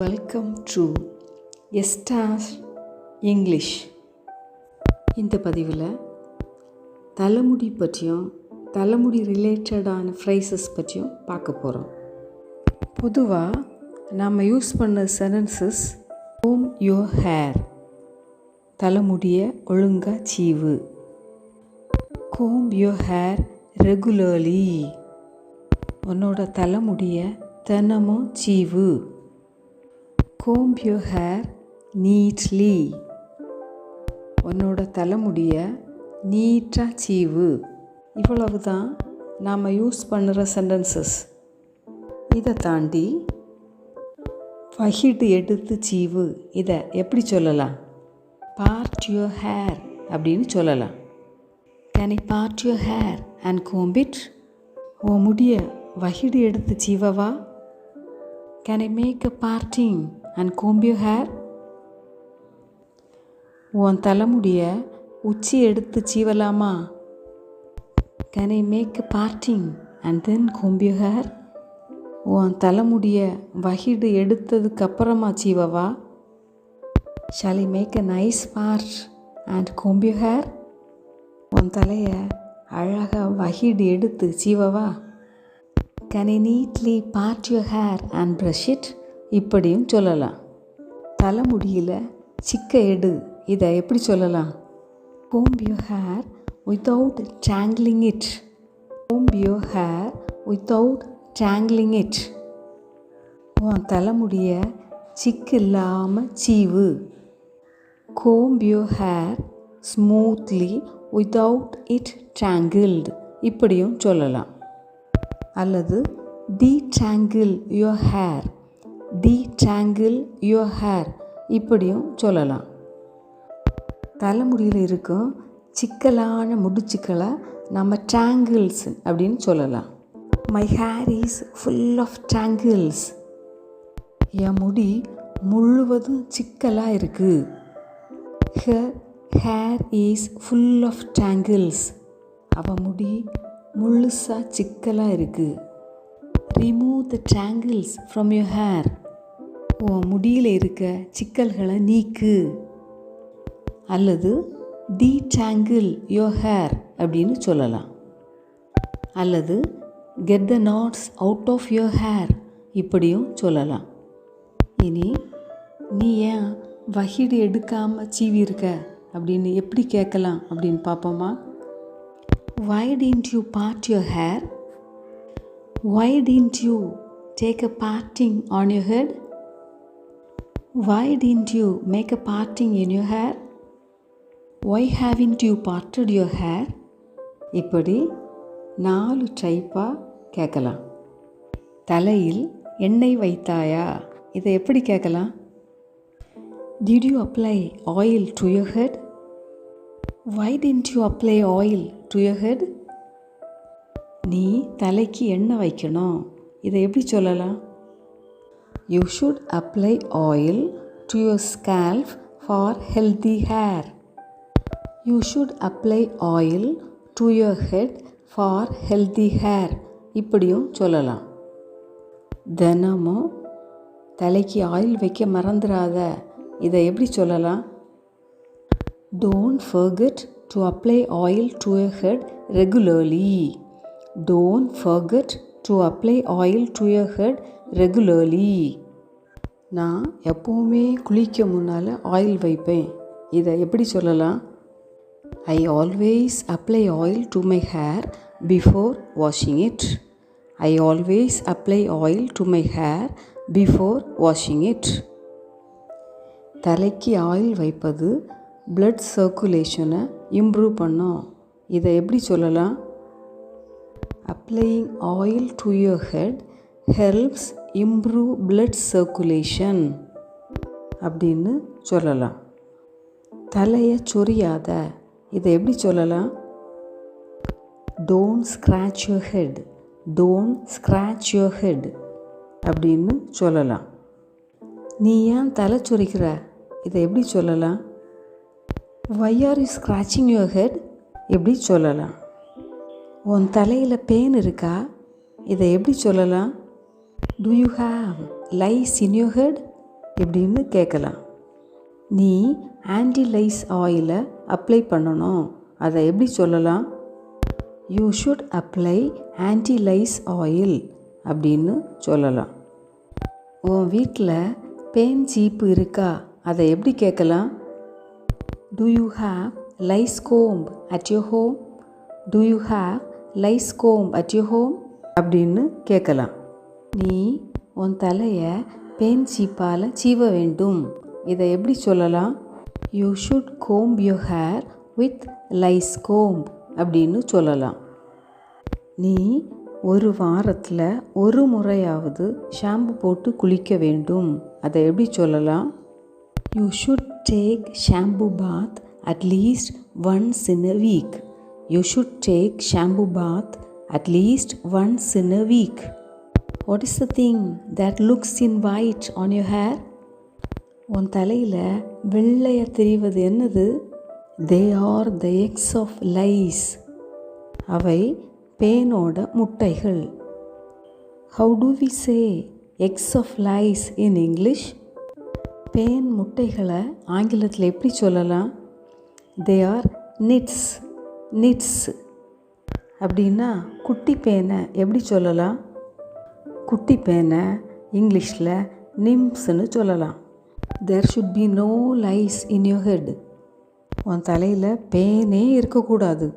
Welcome to எஸ்டார் English. இந்த பதிவில் தலைமுடி பற்றியும் தலைமுடி ரிலேட்டடான ஃப்ரைசஸ் பற்றியும் பார்க்க போகிறோம். பொதுவாக நாம் யூஸ் பண்ண சென்டென்சஸ் கோம் யோர் ஹேர், தலைமுடியை ஒழுங்காக சீவு. கோம் யோர் ஹேர் ரெகுலர்லி, உன்னோட தலைமுடியை தினமும் சீவு. comb your hair neatly, உன்னோட தலைமுடியை நீட்டாக சீவு. இவ்வளவு தான் நாம் யூஸ் பண்ணுற சென்டென்சஸ். இதை தாண்டி வகிடு எடுத்து சீவு, இதை எப்படி சொல்லலாம்? பார்ட் யுவர் ஹேர் அப்படின்னு சொல்லலாம். Can I part your hair and comb it? உன் முடியை வகிடு எடுத்து சீவவா? Can I make a parting and comb your hair? உன் தலைமுடியை உச்சி எடுத்து சீவலாமா? Can I make a parting and then comb your hair? உன் தலைமுடியை வகிடு எடுத்ததுக்கப்புறமா சீவவா? Shall I make a nice part and comb your hair? உன் தலையை அழகாக வகிடு எடுத்து சீவவா? Can I neatly part your hair and brush it? இப்படியும் சொல்லலாம். தலைமுடியில் சிக்க எடு, இதை எப்படி சொல்லலாம்? Comb your hair without tangling it. Comb your hair without tangling it. உன் தலைமுடியை சிக்கு இல்லாமல் சீவு. Comb your hair smoothly without it tangled. இப்படியும் சொல்லலாம். அல்லது detangle your hair, detangle your hair இப்படியும் சொல்லலாம். தலைமுடியில் இருக்கும் சிக்கலான முடிச்சுக்களை நம்ம tangles அப்படின்னு சொல்லலாம். My hair is full of tangles. என் முடி முழுவதும் சிக்கலாக இருக்குது. Her hair is full of tangles. அவன் முடி முழுசாக சிக்கலாக இருக்குது. Remove the tangles from your hair. உன் முடியில் இருக்க சிக்கல்களை நீக்கு. அல்லது detangle your hair அப்படின்னு சொல்லலாம். அல்லது get the knots out of your hair இப்படியும் சொல்லலாம். இனி நீ ஏன் வகிடு எடுக்காமல் சீவி இருக்க அப்படின்னு எப்படி கேட்கலாம் அப்படின்னு பார்ப்போமா? Why didn't you part your hair? Why didn't you take a parting on your head? Why didn't you make a parting in your hair? Why haven't you parted your hair? இப்படி 4 டைப்பாக கேட்கலாம். தலையில் எண்ணெய் வைத்தாயா, இதை எப்படி கேட்கலாம்? Did you apply oil to your head? Why didn't you apply oil to your head? நீ தலைக்கு எண்ணெய் வைக்கணும், இதை எப்படி சொல்லலாம்? You should apply oil to your scalp for healthy hair. You should apply oil to your head for healthy hair இப்படியும் சொல்லலாம். தினமும் தலைக்கு ஆயில் வைக்க மறந்துடாத, இதை எப்படி சொல்லலாம்? Don't forget to apply oil to your head regularly. Don't forget to apply oil to your head regularly. நான் எப்போவுமே குளிக்க முன்னால் ஆயில் வைப்பேன், இதை எப்படி சொல்லலாம்? I always apply oil to my hair before washing it. I always apply oil to my hair before washing it. தலைக்கு oil வைப்பது blood circulation-ஐ இம்ப்ரூவ் பண்ணும், இதை எப்படி சொல்லலாம்? Applying oil to your head helps improve blood circulation அப்படின்னு சொல்லலாம். தலையை சொரியாத, இதை எப்படி சொல்லலாம்? Don't scratch your head. Don't scratch your head அப்படின்னு சொல்லலாம். நீ ஏன் தலை சொரிக்கிற, இதை எப்படி சொல்லலாம்? Why are you scratching your head? எப்படி சொல்லலாம்? உன் தலையில் பேன் இருக்கா, இதை எப்படி சொல்லலாம்? Do you have lice in your head? இப்படின்னு கேட்கலாம். நீ ஆன்டி லைஸ் ஆயிலை அப்ளை பண்ணணும், அதை எப்படி சொல்லலாம்? You should apply anti lies oil அப்படின்னு சொல்லலாம். உன் வீட்டில் பேன் சீப்பு இருக்கா, அதை எப்படி கேட்கலாம்? Do you have lice comb at your home? Do you have lice comb at your home? அப்படின்னு கேட்கலாம். நீ உன் தலையை பேன் சீப்பால் சீவ வேண்டும், இதை எப்படி சொல்லலாம்? You should comb your hair with lice comb அப்படின்னு சொல்லலாம். நீ ஒரு வாரத்தில் ஒரு முறையாவது ஷாம்பு போட்டு குளிக்க வேண்டும், அதை எப்படி சொல்லலாம்? You should take shampoo bath at least once in a week. You should take shampoo bath at least once in a week. What is the thing that looks in white on your hair? உன் தலையில் வெள்ளைய தெரிவது என்னது? They are the eggs of lice. அவை பேனோட முட்டைகள். How do we say eggs of lice in English? பேன் முட்டைகளை ஆங்கிலத்தில் எப்படி சொல்லலாம்? They are nits. Nits அப்படின்னா குட்டி பேனை எப்படி சொல்லலாம்? குட்டி பேனை இங்கிலீஷில் நிம்ஸ்ன்னு சொல்லலாம். There should be no lice in your head. உன் தலையில் பேனே இருக்கக்கூடாது.